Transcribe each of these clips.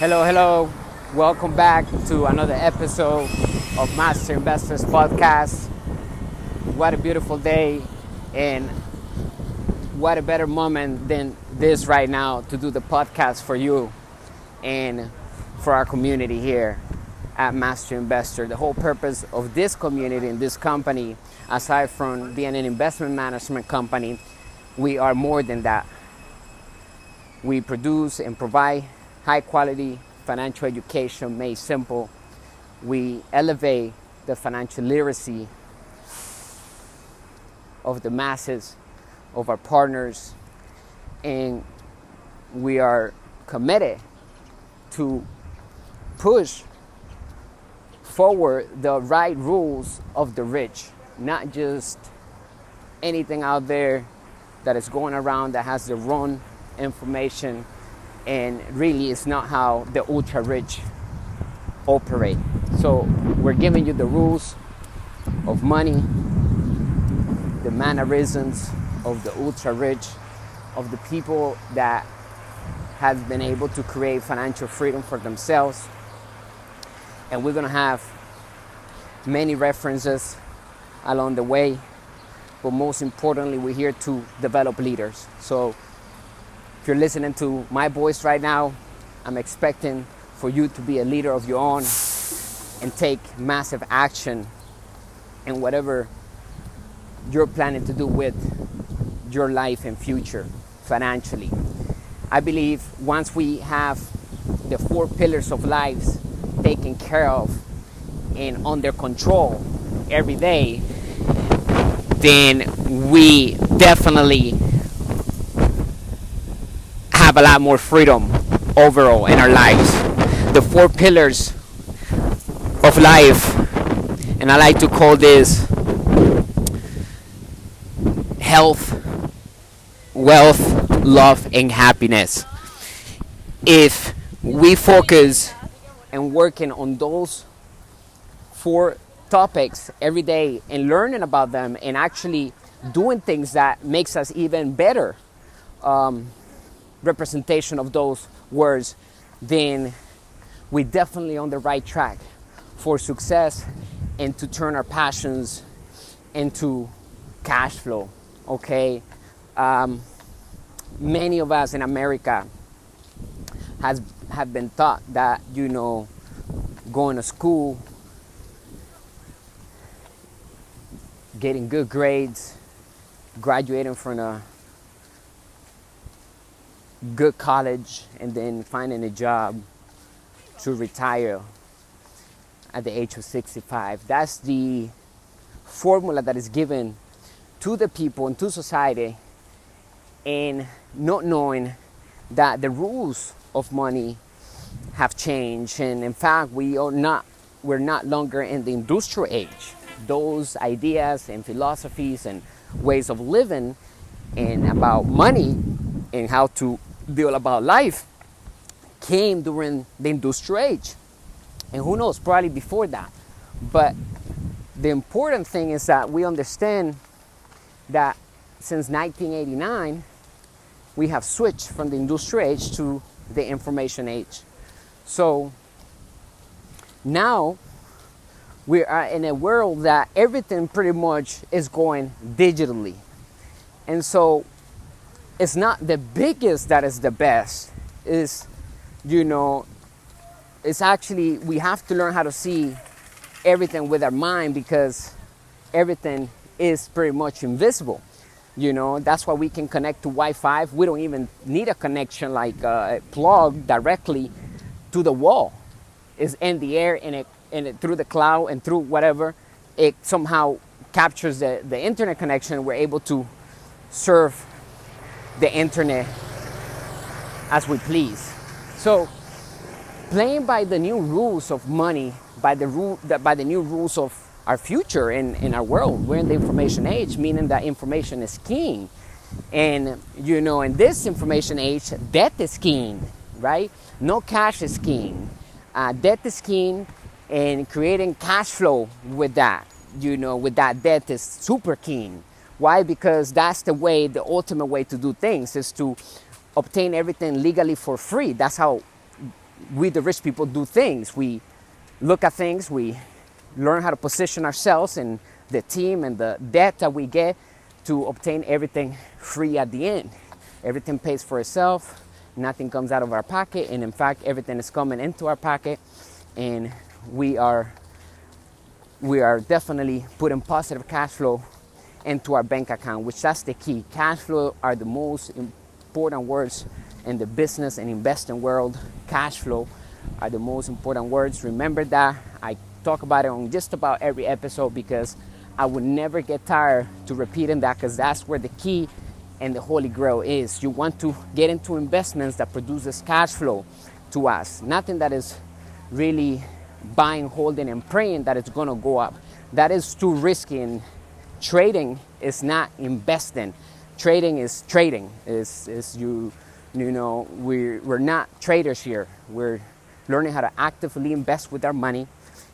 Hello, hello. Welcome back to another episode of Master Investors Podcast. What a beautiful day, and what a better moment than this right now to do the podcast for you and for our community here at Master Investor. The whole purpose of this community and this company, aside from being an investment management company, we are more than that. We produce and provide high quality financial education made simple. We elevate the financial literacy of the masses, of our partners, and we are committed to push forward the right rules of the rich, not just anything out there that is going around that has the wrong information, and really it's not how the ultra rich operate. So we're giving you the rules of money, the mannerisms of the ultra rich, of the people that have been able to create financial freedom for themselves. And we're going to have many references along the way, but most importantly, we're here to develop leaders. So if you're listening to my voice right now, I'm expecting for you to be a leader of your own and take massive action in whatever you're planning to do with your life and future financially. I believe once we have the 4 pillars of life taken care of and under control every day, then we definitely have a lot more freedom overall in our lives. The 4 pillars of life, and I like to call this health, wealth, love, and happiness. If we focus and working on those 4 topics every day and learning about them and actually doing things that makes us even better representation of those words, then we're definitely on the right track for success and to turn our passions into cash flow. Okay, many of us in America have been taught that, going to school, getting good grades, graduating from a good college, and then finding a job to retire at the age of 65. That's the formula that is given to the people and to society, and not knowing that the rules of money have changed. And in fact, we're not longer in the industrial age. Those ideas and philosophies and ways of living and about money and how to deal about life came during the industrial age, and who knows, probably before that. But the important thing is that we understand that since 1989 we have switched from the industrial age to the information age. So now we are in a world that everything pretty much is going digitally, and so it's not the biggest that is the best. It's actually, we have to learn how to see everything with our mind, because everything is pretty much invisible. That's why we can connect to Wi-Fi. We don't even need a connection like a plug directly to the wall. It's in the air, and it through the cloud and through whatever, it somehow captures the internet connection. We're able to surf the internet as we please. So playing by the new rules of money, by the new rules of our future in our world, we're in the information age, meaning that information is king. And in this information age, debt is king, right? No cash is king. Debt is king, and creating cash flow with that, with that debt is super king. Why? Because that's the ultimate way to do things, is to obtain everything legally for free. That's how we, the rich people, do things. We look at things, we learn how to position ourselves and the team and the debt that we get to obtain everything free at the end. Everything pays for itself, nothing comes out of our pocket, and in fact, everything is coming into our pocket, and we are definitely putting positive cash flow into our bank account, which that's the key. Cash flow are the most important words in the business and investing world. Cash flow are the most important words. Remember that. I talk about it on just about every episode because I would never get tired to repeating that, because that's where the key and the holy grail is. You want to get into investments that produces cash flow to us. Nothing that is really buying, holding, and praying that it's going to go up. That is too risky, and trading is not investing. Trading is trading. We're not traders here. We're learning how to actively invest with our money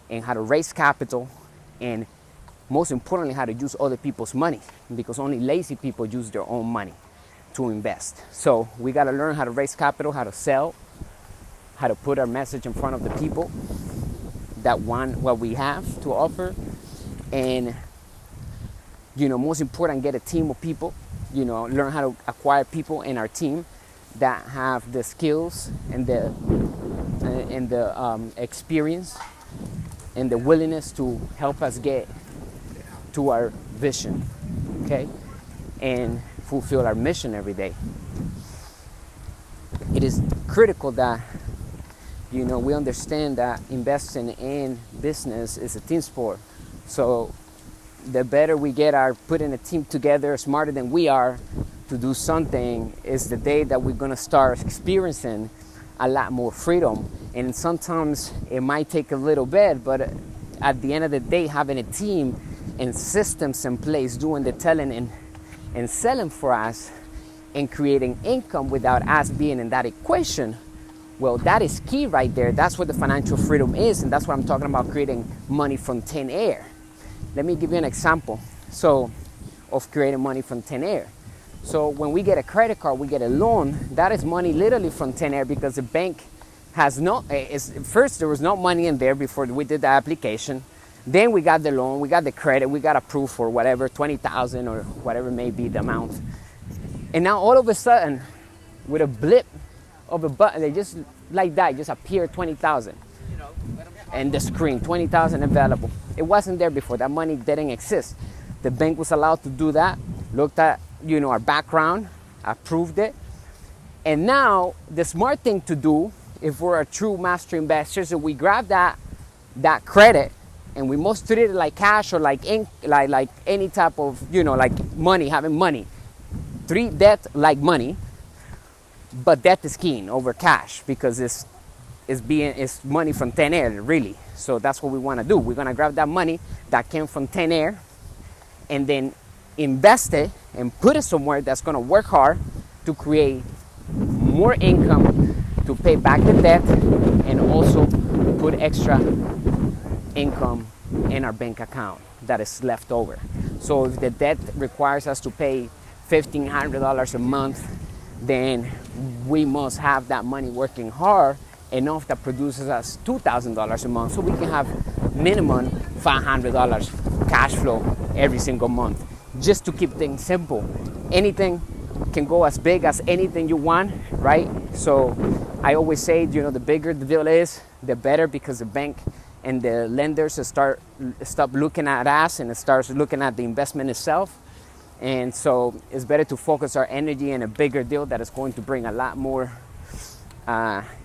and how to raise capital, and most importantly, how to use other people's money, because only lazy people use their own money to invest. So we got to learn how to raise capital, how to sell, how to put our message in front of the people that want what we have to offer. And, most important, get a team of people, learn how to acquire people in our team that have the skills and the experience and the willingness to help us get to our vision, okay, and fulfill our mission every day. It is critical that, we understand that investing in business is a team sport. So the better we get putting a team together smarter than we are to do something, is the day that we're going to start experiencing a lot more freedom. And sometimes it might take a little bit, but at the end of the day, having a team and systems in place, doing the telling and selling for us and creating income without us being in that equation, well, that is key right there. That's what the financial freedom is, and that's what I'm talking about, creating money from thin air. Let me give you an example of creating money from thin air. So when we get a credit card, we get a loan, that is money literally from thin air, because the bank has first there was no money in there before we did the application. Then we got the loan, we got the credit, we got approved for whatever, 20,000 or whatever may be the amount. And now all of a sudden, with a blip of a button, they just like that, just appeared 20,000. And the screen, 20,000 available. It wasn't there before, that money didn't exist. The bank was allowed to do that, looked at, our background, approved it. And now the smart thing to do, if we're a true master investor, is that we grab that credit, and we must treat it like cash or like any type of, like money, having money. Treat debt like money, but debt is king over cash, because it's money from thin air, really. So that's what we want to do. We're going to grab that money that came from thin air and then invest it and put it somewhere that's going to work hard to create more income to pay back the debt, and also put extra income in our bank account that is left over. So if the debt requires us to pay $1,500 a month, then we must have that money working hard enough that produces us $2,000 a month, so we can have minimum $500 cash flow every single month, just to keep things simple. Anything can go as big as anything you want, right? So I always say, the bigger the deal is, the better, because the bank and the lenders stop looking at us and it starts looking at the investment itself. And so it's better to focus our energy in a bigger deal that is going to bring a lot more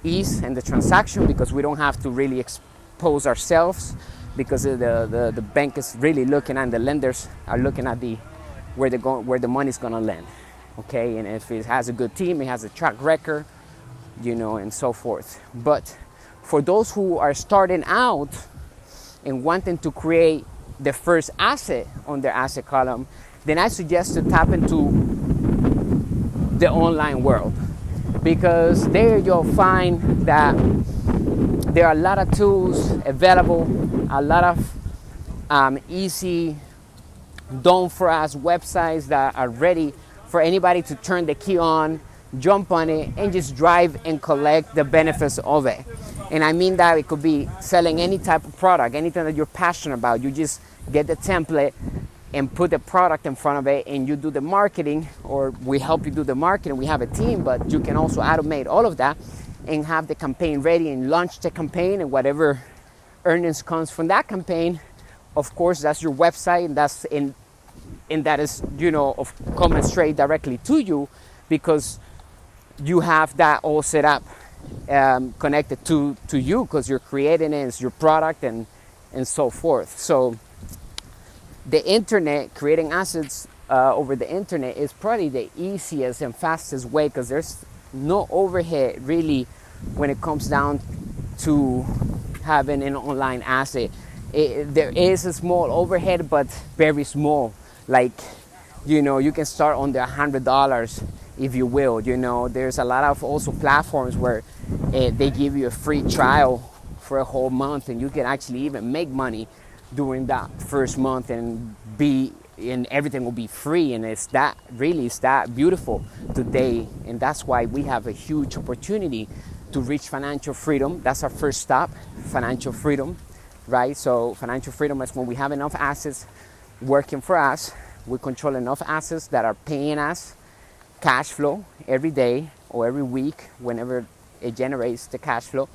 ease in the transaction, because we don't have to really expose ourselves, because the bank is really looking, and the lenders are looking at where the money's going to land. Okay, and if it has a good team, it has a track record, and so forth. But for those who are starting out and wanting to create the first asset on their asset column, then I suggest to tap into the online world, because there you'll find that there are a lot of tools available, a lot of easy done for us websites that are ready for anybody to turn the key on jump on it, and just drive and collect the benefits of it. And I mean that it could be selling any type of product, anything that you're passionate about. You just get the template and put the product in front of it, and you do the marketing, or we help you do the marketing. We have a team, but you can also automate all of that and have the campaign ready and launch the campaign, and whatever earnings comes from that campaign, of course, that's your website, and that is, coming straight directly to you, because you have that all set up, connected to you, because you're creating it, it's your product, and so forth. So the internet, creating assets over the internet, is probably the easiest and fastest way, because there's no overhead really when it comes down to having an online asset. There is a small overhead, but very small. Like, you can start on the $100, if you will. There's a lot of also platforms where they give you a free trial for a whole month, and you can actually even make money during that first month, and everything will be free. And it's that beautiful today, and that's why we have a huge opportunity to reach financial freedom. That's our first stop, financial freedom, right? So financial freedom is when we have enough assets working for us. We control enough assets that are paying us cash flow every day or every week, whenever it generates the cash flow,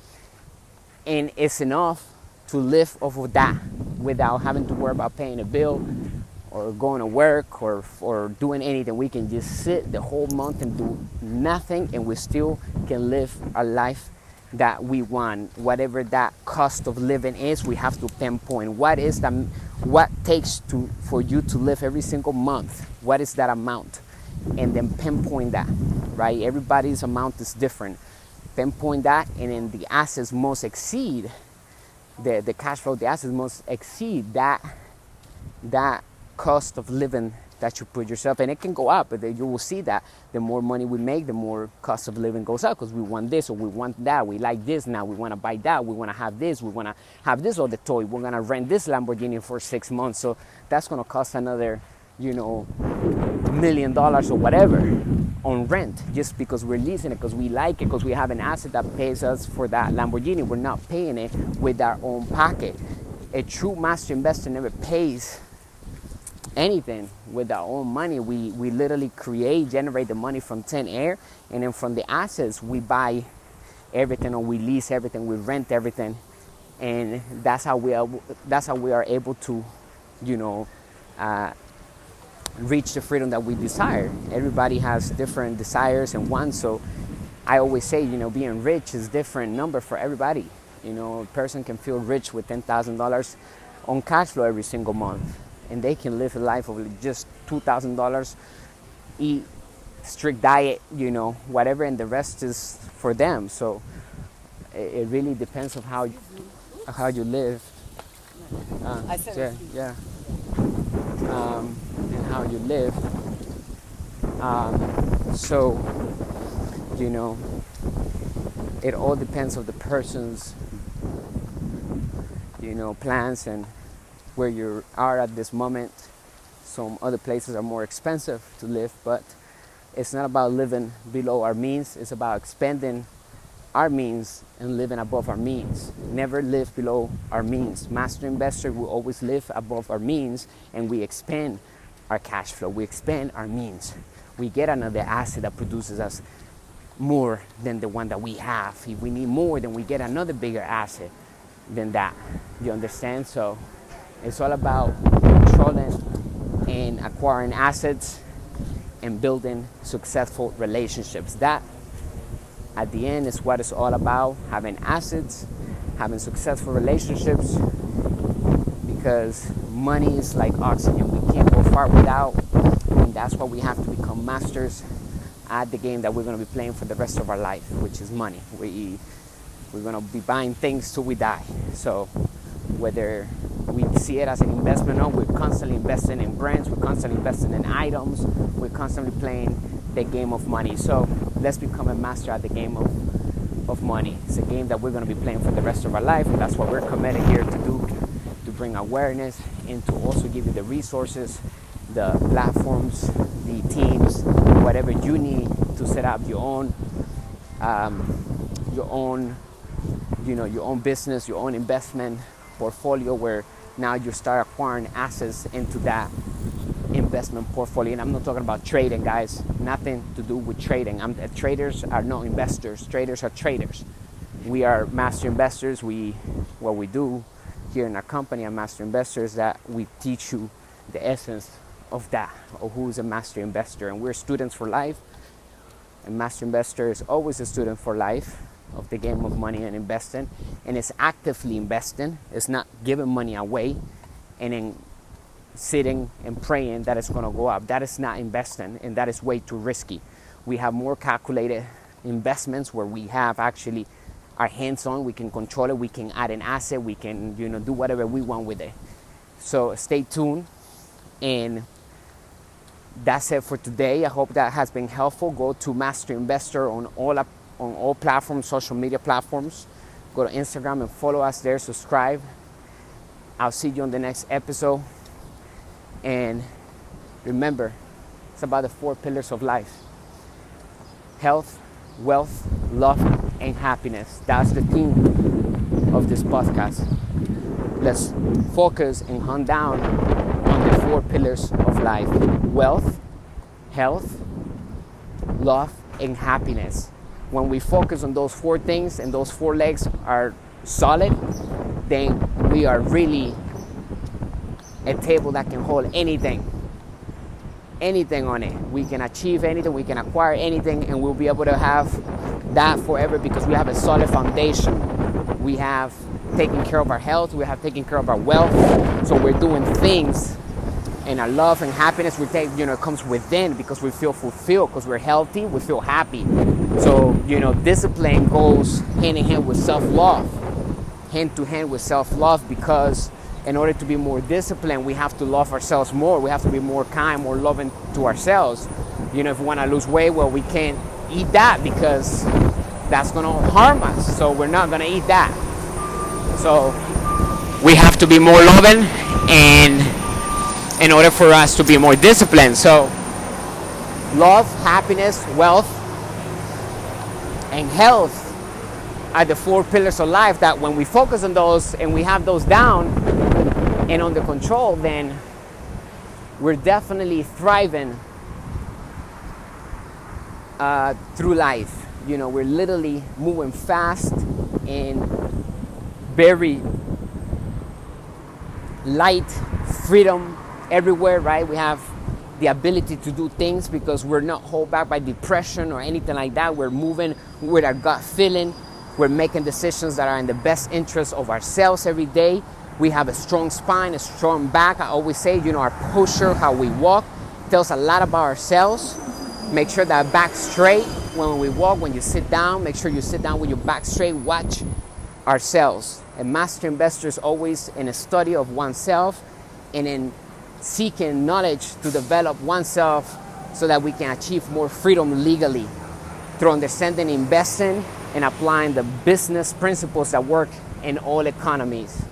and it's enough to live off of that without having to worry about paying a bill or going to work or doing anything. We can just sit the whole month and do nothing, and we still can live a life that we want. Whatever that cost of living is, we have to pinpoint what takes for you to live every single month. What is that amount? And then pinpoint that, right? Everybody's amount is different. Pinpoint that, and then the assets must exceed the cash flow. The assets must exceed that cost of living that you put yourself, and it can go up, but you will see that the more money we make, the more cost of living goes up, because we want this or we want that, we like this now, we want to buy that, we want to have this, we want to have this other toy, we're going to rent this Lamborghini for 6 months, so that's going to cost another $1 million or whatever on rent, just because we're leasing it, because we like it, because we have an asset that pays us for that Lamborghini. We're not paying it with our own pocket. A true master investor never pays anything with our own money. We literally generate the money from thin air, and then from the assets we buy everything, or we lease everything, we rent everything, and that's how we are able to reach the freedom that we desire. Everybody has different desires and wants, so I always say, being rich is different number for everybody. A person can feel rich with $10,000 on cash flow every single month, and they can live a life of just $2,000, eat strict diet, whatever, and the rest is for them. So it really depends on how you live. And how you live. So it all depends on the person's plans and where you are at this moment. Some other places are more expensive to live, but it's not about living below our means. It's about expanding our means and living above our means. Never live below our means. Master investor will always live above our means, and we expand our cash flow. We expand our means. We get another asset that produces us more than the one that we have. If we need more, then we get another bigger asset than that. You understand? So it's all about controlling and acquiring assets and building successful relationships. That, at the end, is what it's all about. Having assets, having successful relationships, because money is like oxygen. We can't go far without, and that's why we have to become masters at the game that we're going to be playing for the rest of our life, which is money. We're going to be buying things till we die. So whether we see it as an investment or we're constantly investing in brands, we're constantly investing in items, we're constantly playing the game of money. So let's become a master at the game of money. It's a game that we're going to be playing for the rest of our life, and that's what we're committed here to do, to bring awareness and to also give you the resources, the platforms, the teams, whatever you need to set up your own your own business, your own investment portfolio, where now you start acquiring assets into that investment portfolio. And I'm not talking about trading, guys. Nothing to do with trading. Traders are not investors. Traders are traders. We are master investors. What we do here in our company at Master Investors, that we teach you the essence of that, of who's a master investor. And we're students for life. And Master Investor is always a student for life of the game of money and investing. And it's actively investing. It's not giving money away and then sitting and praying that it's going to go up. That is not investing, and that is way too risky. We have more calculated investments where we have actually our hands on. We can control it. We can add an asset. We can do whatever we want with it. So stay tuned. And that's it for today. I hope that has been helpful. Go to Master Investor on all platforms, social media platforms. Go to Instagram and follow us there. Subscribe. I'll see you on the next episode. And remember, it's about the 4 pillars of life: health, wealth, love, and happiness. That's the theme of this podcast. Let's focus and hunt down on the 4 pillars of life: wealth, health, love, and happiness. When we focus on those 4 things and those 4 legs are solid, then we are really a table that can hold anything on it. We can achieve anything, we can acquire anything, and we'll be able to have that forever because we have a solid foundation. We have taken care of our health, we have taken care of our wealth, so we're doing things, and our love and happiness it comes within because we feel fulfilled, because we're healthy, we feel happy. So discipline goes hand in hand with self-love, hand to hand with self-love, because in order to be more disciplined, we have to love ourselves more. We have to be more kind, more loving to ourselves. If we want to lose weight, well, we can't eat that because that's going to harm us. So we're not going to eat that. So we have to be more loving, and in order for us to be more disciplined. So love, happiness, wealth, and health are the 4 pillars of life that when we focus on those and we have those down and under control, then we're definitely thriving through life. We're literally moving fast and very light, freedom everywhere, right? We have the ability to do things because we're not held back by depression or anything like that. We're moving with our gut feeling. We're making decisions that are in the best interest of ourselves every day. We have a strong spine, a strong back. I always say, our posture, how we walk, tells a lot about ourselves. Make sure that back's straight when we walk. When you sit down, make sure you sit down with your back straight. Watch ourselves. A master investor is always in a study of oneself and in seeking knowledge to develop oneself so that we can achieve more freedom legally through understanding investing and applying the business principles that work in all economies.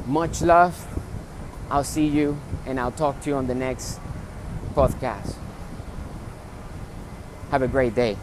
Much love. I'll see you, and I'll talk to you on the next podcast. Have a great day.